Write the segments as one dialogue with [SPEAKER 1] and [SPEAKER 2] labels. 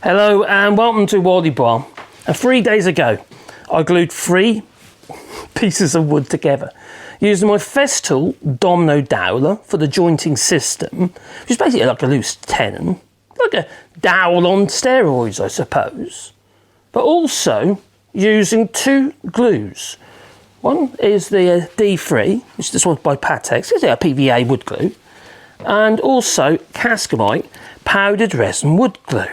[SPEAKER 1] Hello and welcome to Wally Bar. And 3 days ago, I glued 3 pieces of wood together using my Festool Domino dowler for the jointing system, which is basically like a loose tenon, like a dowel on steroids, I suppose. But also using 2 glues. One is the D3, which is this one by Patex, it's a PVA wood glue, and also Cascamite powdered resin wood glue.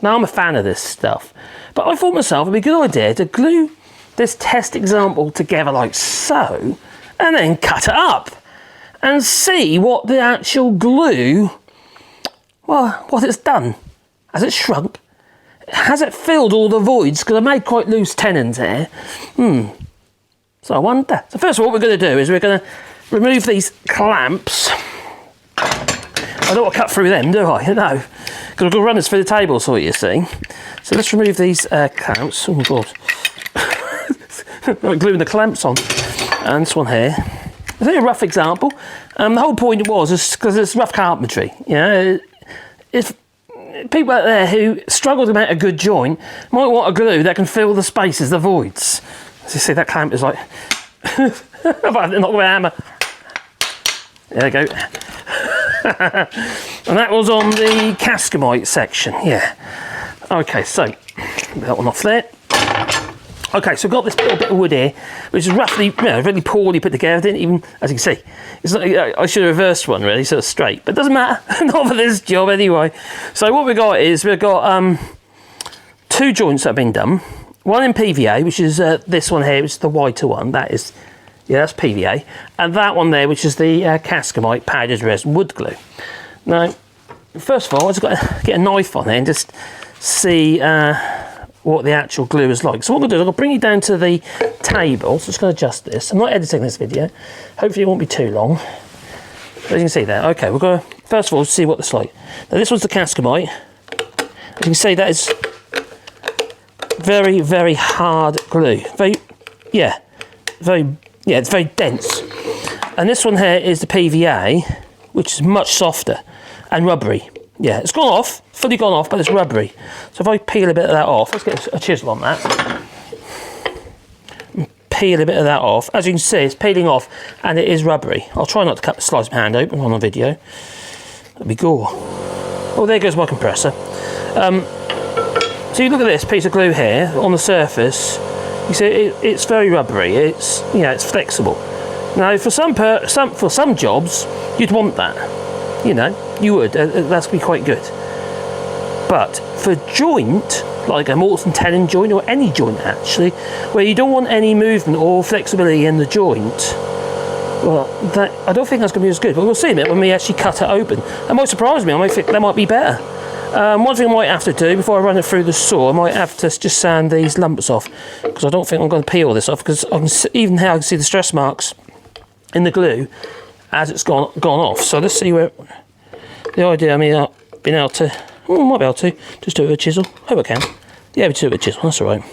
[SPEAKER 1] Now I'm a fan of this stuff, but I thought myself it'd be a good idea to glue this test example together like so, and then cut it up and see what the actual glue, well, what it's done. Has it shrunk? Has it filled all the voids? Because I made quite loose tenons here. So I wonder. So first of all, what we're going to do is we're going to remove these clamps. I don't want to cut through them, do I? No. Because we're going to run this through the table saw, you see. So let's remove these clamps. Oh my god. I'm gluing the clamps on. And this one here. It's a rough example. The whole point was because it's rough carpentry. You know, if people out there who struggle to make a good joint might want a glue that can fill the spaces, the voids. As you see, that clamp is like not with a hammer. There we go. And that was on the Cascamite section, yeah. Okay, so that one off there. Okay, so I've got this little bit of wood here, which is roughly, really poorly put together. Didn't even, as you can see, it's not, I should have reversed one really, so it's straight, but it doesn't matter, not for this job anyway. So what we've got is we've got 2 joints that have been done. One in PVA, which is this one here, which is the whiter one. That is, yeah, that's PVA, and that one there, which is the Cascamite powdered resin wood glue. Now, first of all, I've just got to get a knife on there and just see what the actual glue is like. So what I'm going to do is I'm going to bring you down to the table. So I'm just going to adjust this. I'm not editing this video. Hopefully it won't be too long. As you can see there. Okay, we're going to, first of all, see what it's like. Now this one's the Cascamite. As you can see, that is very, very hard glue. It's very dense. And this one here is the PVA, which is much softer and rubbery. Yeah, it's gone off, fully gone off, but it's rubbery. So if I peel a bit of that off, let's get a chisel on that. Peel a bit of that off. As you can see, it's peeling off and it is rubbery. I'll try not to slice my hand open on the video. That'd be gore. Oh, there goes my compressor. So you look at this piece of glue here on the surface. You see, it's very rubbery. It's it's flexible. Now, for some jobs, you'd want that. You know, you would. That's be quite good. But for joint, like a mortise and tenon joint, or any joint actually, where you don't want any movement or flexibility in the joint, well, I don't think that's going to be as good. But we'll see a bit when we actually cut it open. That might surprise me. I might think that might be better. One thing I might have to do before I run it through the saw, I might have to just sand these lumps off, because I don't think I'm going to peel this off, because I can see, even here I can see the stress marks in the glue as it's gone off. So let's see where the idea. I mean, I've been able to, might be able to just do it with a chisel. Hope I can. Yeah, we do it with a chisel. That's all right.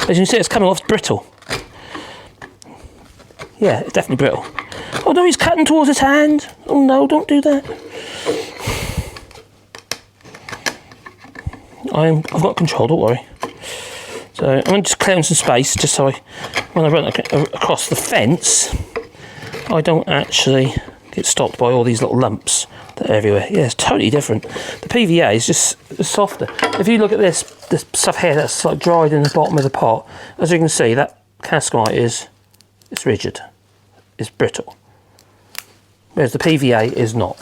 [SPEAKER 1] As you can see, it's coming off. It's brittle. Yeah, it's definitely brittle. Oh no, he's cutting towards his hand. Oh no, don't do that. I've got control, don't worry. So I'm going to just clear some space, just so when I run across the fence, I don't actually get stopped by all these little lumps that are everywhere. Yeah, it's totally different. The PVA is just softer. If you look at this stuff here that's like dried in the bottom of the pot, as you can see, that Cascamite it's rigid, it's brittle, whereas the PVA is not.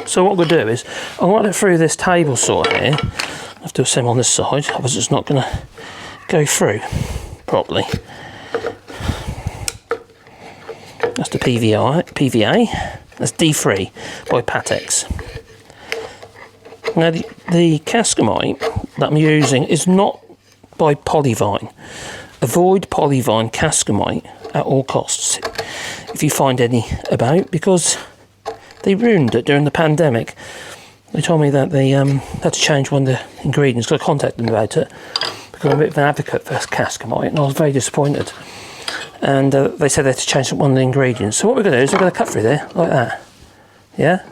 [SPEAKER 1] So what we'll do is, I'll run it through this table saw here. I have to do the same on this side, otherwise it's not going to go through properly. That's the PVA. That's D3 by Patex. Now the Cascamite that I'm using is not by Polyvine. Avoid Polyvine Cascamite at all costs if you find any about, because they ruined it during the pandemic. They told me that they had to change one of the ingredients, because I contacted them about it, because I'm a bit of an advocate for Cascamite, and I was very disappointed. And they said they had to change one of the ingredients. So what we're going to do is we're going to cut through there, like that. Yeah?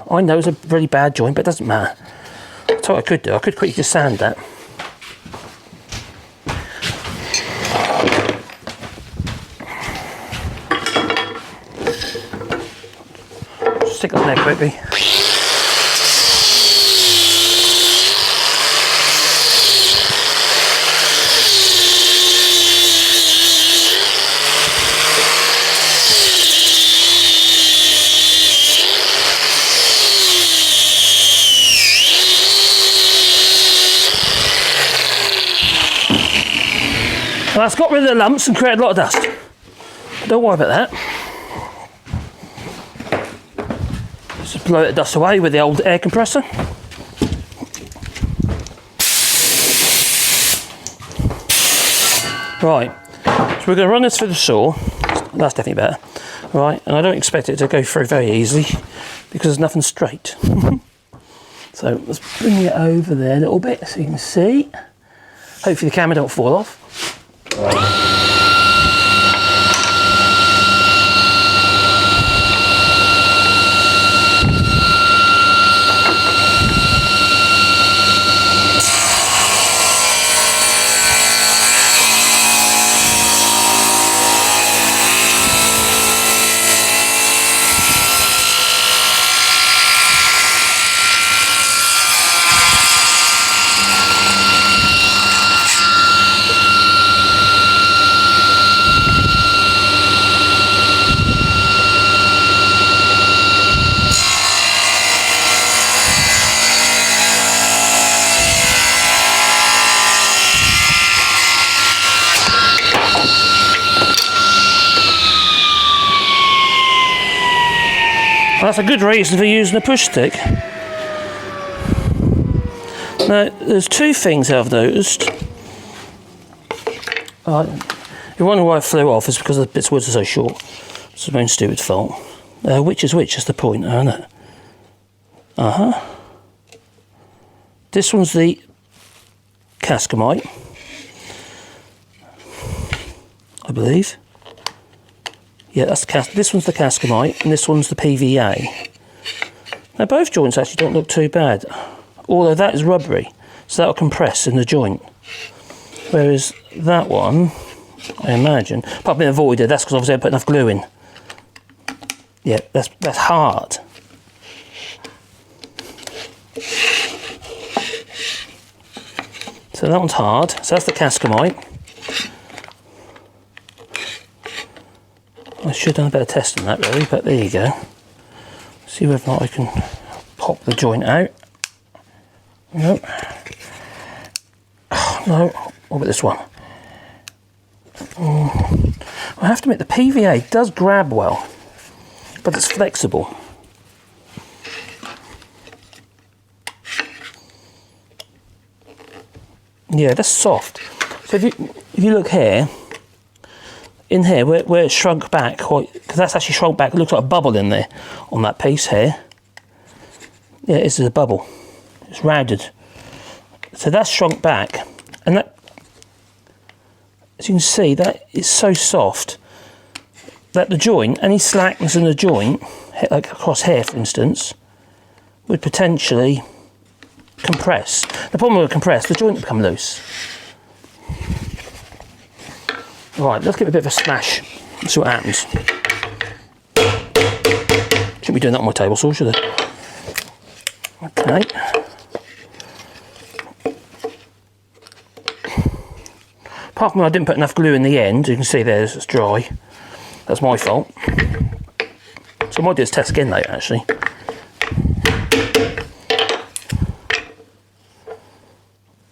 [SPEAKER 1] I know it's a really bad joint, but it doesn't matter. So That's what I could do. I could quickly just sand that. Stick it on there quickly. Well, that's got rid of the lumps and created a lot of dust. Don't worry about that. Just blow the dust away with the old air compressor. Right, so we're going to run this through the saw. That's definitely better. Right, and I don't expect it to go through very easily because there's nothing straight. So let's bring it over there a little bit so you can see. Hopefully the camera don't fall off. That's a good reason for using a push stick. Now, there's two things I've noticed. You wonder why it flew off, it's because the bits of wood are so short. It's my own stupid fault. Which is which is the point, isn't it? This one's the Cascamite, I believe. Yeah, that's this one's the Cascamite and this one's the PVA. Now both joints actually don't look too bad, although that is rubbery, so that'll compress in the joint. Whereas that one, I imagine, apart from being avoided, that's because obviously I put enough glue in. Yeah, that's hard. So that one's hard, so that's the Cascamite. I should have done a better test than that really, but there you go. See whether or not I can pop the joint out. Nope. Oh, no, what about this one? I have to admit the PVA does grab well, but it's flexible. Yeah, that's soft. So if you look here, in here, where it's shrunk back, because that's actually shrunk back, it looks like a bubble in there on that piece here. Yeah, it is a bubble. It's rounded. So that's shrunk back, and that, as you can see, that is so soft that the joint, any slackness in the joint, like across here for instance, would potentially compress. The problem with compress, the joint will become loose. Right, let's give it a bit of a smash and see what happens. Shouldn't be doing that on my table saw, should I? Okay. Apart from I didn't put enough glue in the end, you can see there it's dry. That's my fault. So I might do this test again later actually.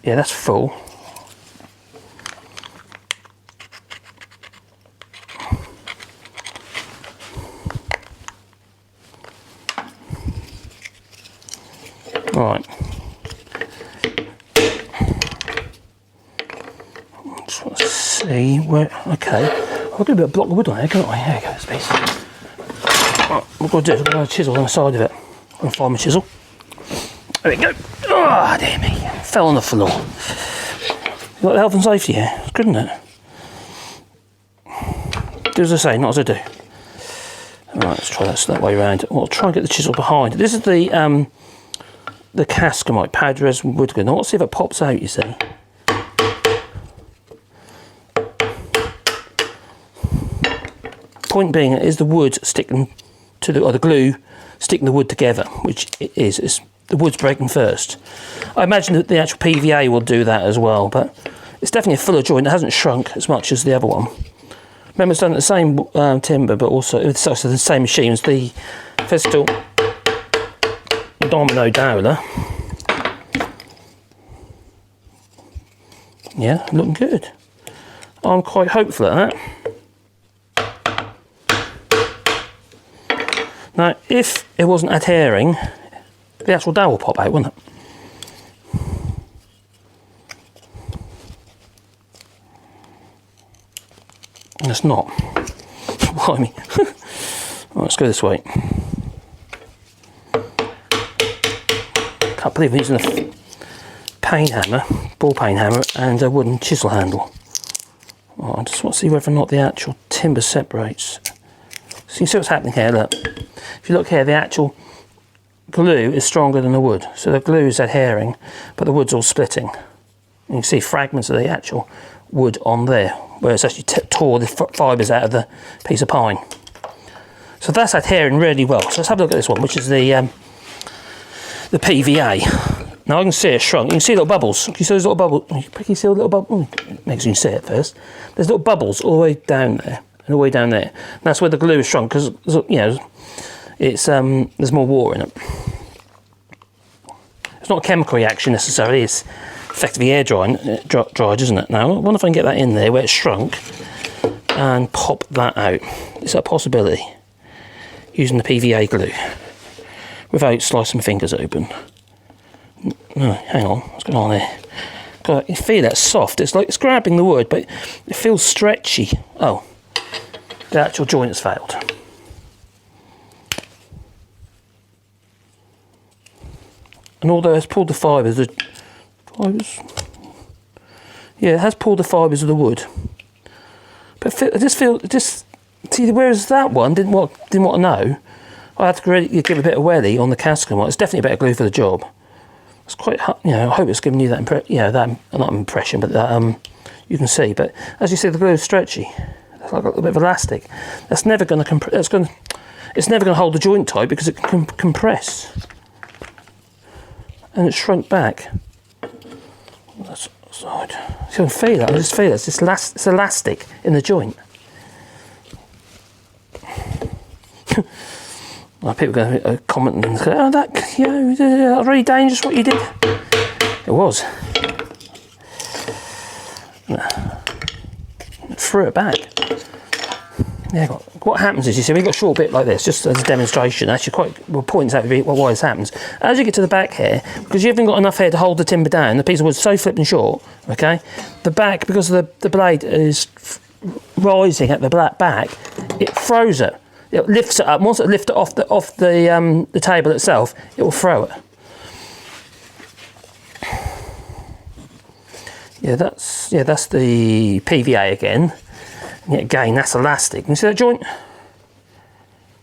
[SPEAKER 1] Yeah, that's full. Right. Let's see where. Okay. I'll do a bit of block of wood on there, can't I? There we go, space. Right, what we've got to do is we're going to chisel on the side of it. I'm going to find my chisel. There we go. Oh, dear me. Fell on the floor. You got the health and safety here. It's good, isn't it? Do as I say, not as I do. Right, let's try that way around. We'll try and get the chisel behind. This is the the Cascamite powder resin wood glue. Now let's see if it pops out, you see. Point being is the wood sticking to the, or the glue sticking the wood together, which it is. It's, the wood's breaking first. I imagine that the actual PVA will do that as well, but it's definitely a fuller joint. It hasn't shrunk as much as the other one. Remember, it's done at the same timber, but also it's also the same machine as the Festool Domino Dowler. Yeah, looking good. I'm quite hopeful at that. Now, if it wasn't adhering, the actual dowel will pop out, wouldn't it? And it's not. Blimey. Right, let's go this way. Can't believe I'm using a pane hammer, ball peen hammer, and a wooden chisel handle. Right, I just want to see whether or not the actual timber separates. So you see what's happening here, look. If you look here, the actual glue is stronger than the wood. So the glue is adhering, but the wood's all splitting. And you can see fragments of the actual wood on there, where it's actually tore the fibres out of the piece of pine. So that's adhering really well. So let's have a look at this one, which is the PVA. Now I can see it shrunk. You can see little bubbles. Can you see those little bubbles? Can you see a little bubble? Makes you see it first. There's little bubbles all the way down there. And all the way down there. And that's where the glue is shrunk, because, you know, it's there's more water in it. It's not a chemical reaction necessarily, it's effectively air dried, isn't it? Now I wonder if I can get that in there where it's shrunk and pop that out. Is that a possibility? Using the PVA glue without slicing my fingers open. No, hang on, what's going on there? God, you feel that soft, it's like it's grabbing the wood, but it feels stretchy. Oh, the actual joint has failed. And although it's pulled the fibres, yeah, it has pulled the fibres of the wood. But I just feel, see, whereas that one didn't want to know, I had to really give a bit of welly on the Cascamite. It's definitely better glue for the job. It's quite, you know, I hope it's giving you that not impression, but that you can see. But as you see, the glue is stretchy. It's like a little bit of elastic. That's never going to it's never going to hold the joint tight because it can compress. And it's shrunk back. That's side. You can feel it. I just feel it. It's elastic in the joint. Well, people are going to comment and say, "Oh, that, you know, that's really dangerous what you did." It was. Threw it back. Yeah, what happens is, you see, we've got a short bit like this, just as a demonstration. Actually, quite well points out why this happens. As you get to the back here, because you haven't got enough here to hold the timber down, the piece of wood's so flipping short, okay? The back, because the blade is rising at the back, it throws it. It lifts it up. Once it lifts it off the table itself, it will throw it. Yeah, that's the PVA again. And yet again, that's elastic. Can you see that joint?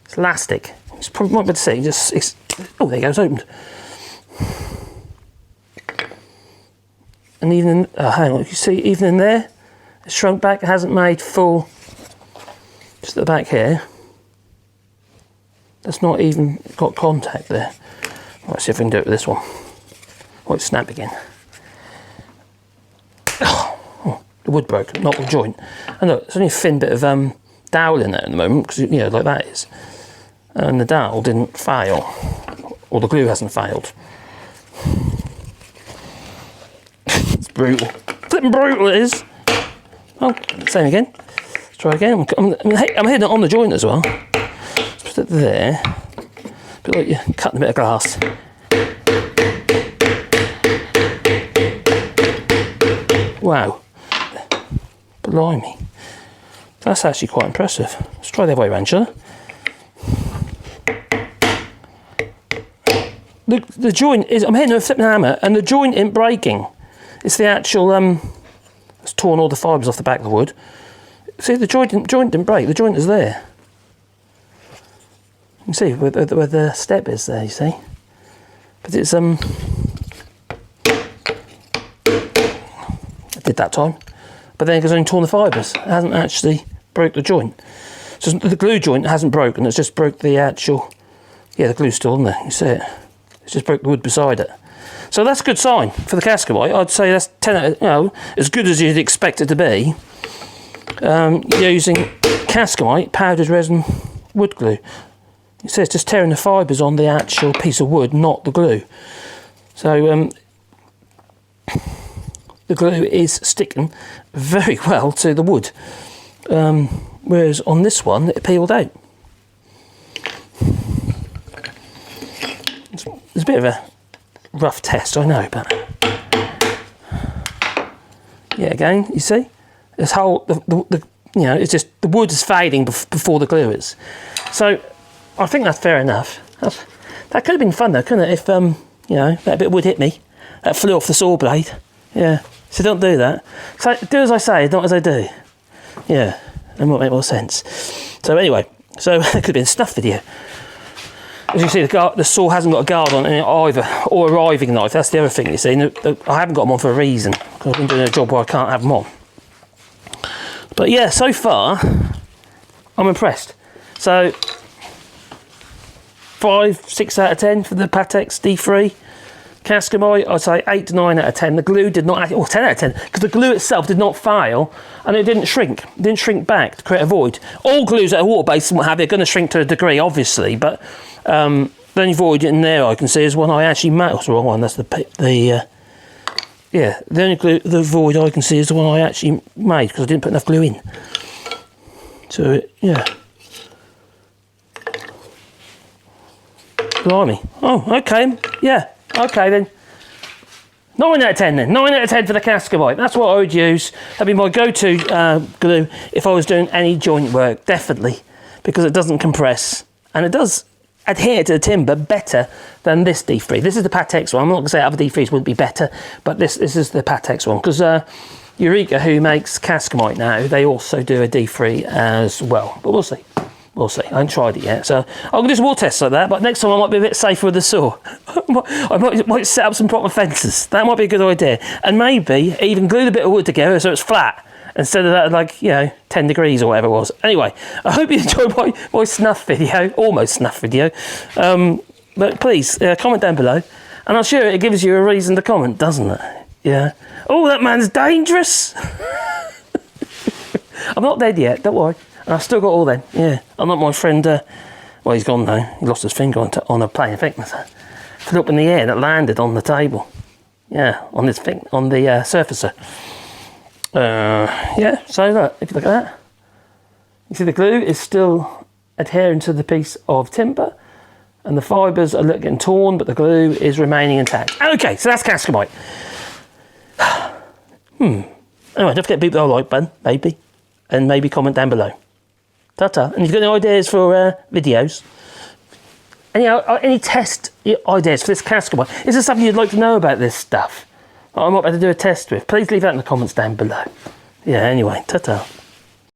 [SPEAKER 1] It's elastic. It's probably might be able to see. Oh, there you go. It's opened. And even hang on. You see, even in there, it's shrunk back. It hasn't made full. Just at the back here. That's not even got contact there. Let's see if we can do it with this one. Oh, it's snap again. Oh, the wood broke, not the joint. And look, there's only a thin bit of dowel in there at the moment, because, you know, like that is. And the dowel didn't fail, or the glue hasn't failed. It's brutal. Flipping brutal it is. Oh, same again. Let's try again. I'm hitting it on the joint as well. Let's put it there. A bit like you're cutting a bit of glass. Wow. Blimey. That's actually quite impressive. Let's try the other way around, shall I? The joint is, I'm hitting a flipping hammer, and the joint isn't breaking. It's the actual, it's torn all the fibres off the back of the wood. See, the joint didn't break, the joint is there. You can see where the step is there, you see. Because it's I did that time, but then it's only torn the fibres. It hasn't actually broke the joint. So the glue joint hasn't broken. It's just broke the actual. Yeah, the glue's still in there. You see it? It's just broke the wood beside it. So that's a good sign for the Cascamite. I'd say that's 10 out of, as good as you'd expect it to be. Using Cascamite powdered resin wood glue. It says just tearing the fibres on the actual piece of wood, not the glue. So the glue is sticking very well to the wood, whereas on this one it peeled out. It's a bit of a rough test, I know, but yeah, again, you see, this whole it's just the wood is fading before the glue is. So I think that's fair enough. That could have been fun though, couldn't it? If that bit of wood hit me, that flew off the saw blade. Yeah. So don't do that. So do as I say, not as I do. Yeah, that might make more sense. So anyway, so it could have been a snuff video. As you see, the saw hasn't got a guard on it either, or a riving knife. That's the other thing, you see. I haven't got them on for a reason, because I've been doing a job where I can't have them on. But yeah, so far, I'm impressed. So 5, 6 out of 10 for the Patex D3. Cascamite, I'd say 8 to 9 out of 10. The glue did not, 10 out of 10, because the glue itself did not fail, and it didn't shrink. It didn't shrink back to create a void. All glues that are water-based and what have you are going to shrink to a degree, obviously, but the only void in there I can see is one I actually made. Oh, it's the wrong one. That's the only glue, the void I can see is the one I actually made, because I didn't put enough glue in. So yeah. Blimey. Oh, okay. Yeah. Okay then. 9 out of 10 then. 9 out of 10 for the Cascamite. That's what I would use. That'd be my go-to glue if I was doing any joint work, definitely, because it doesn't compress and it does adhere to the timber better than this D3. This is the Patex one. I'm not going to say other D3s wouldn't be better, but this is the Patex one, because Eureka, who makes Cascamite now, they also do a D3 as well. But we'll see. We'll see. I haven't tried it yet, so I'm going to do some more tests like that, but next time I might be a bit safer with the saw. I might set up some proper fences. That might be a good idea. And maybe even glue the bit of wood together so it's flat, instead of that, like, 10 degrees or whatever it was. Anyway, I hope you enjoyed my snuff video, almost snuff video. But please, comment down below, and I'm sure it gives you a reason to comment, doesn't it? Yeah. Oh, that man's dangerous! I'm not dead yet, don't worry. And I've still got all them, yeah. I'm not my friend, well, he's gone now. He lost his finger on a plane, I think. Flew up in the air that landed on the table. Yeah, on this thing, on the surfacer. Yeah, so look, if you look at that, you see the glue is still adhering to the piece of timber, and the fibres are getting torn, but the glue is remaining intact. Okay, so that's Cascamite. Anyway, don't forget to beat the like button, maybe, and maybe comment down below. Ta-ta. And if you've got any ideas for videos, any test ideas for this Cascamite, is there something you'd like to know about this stuff I might be able to do a test with? Please leave that in the comments down below. Yeah, anyway, ta-ta.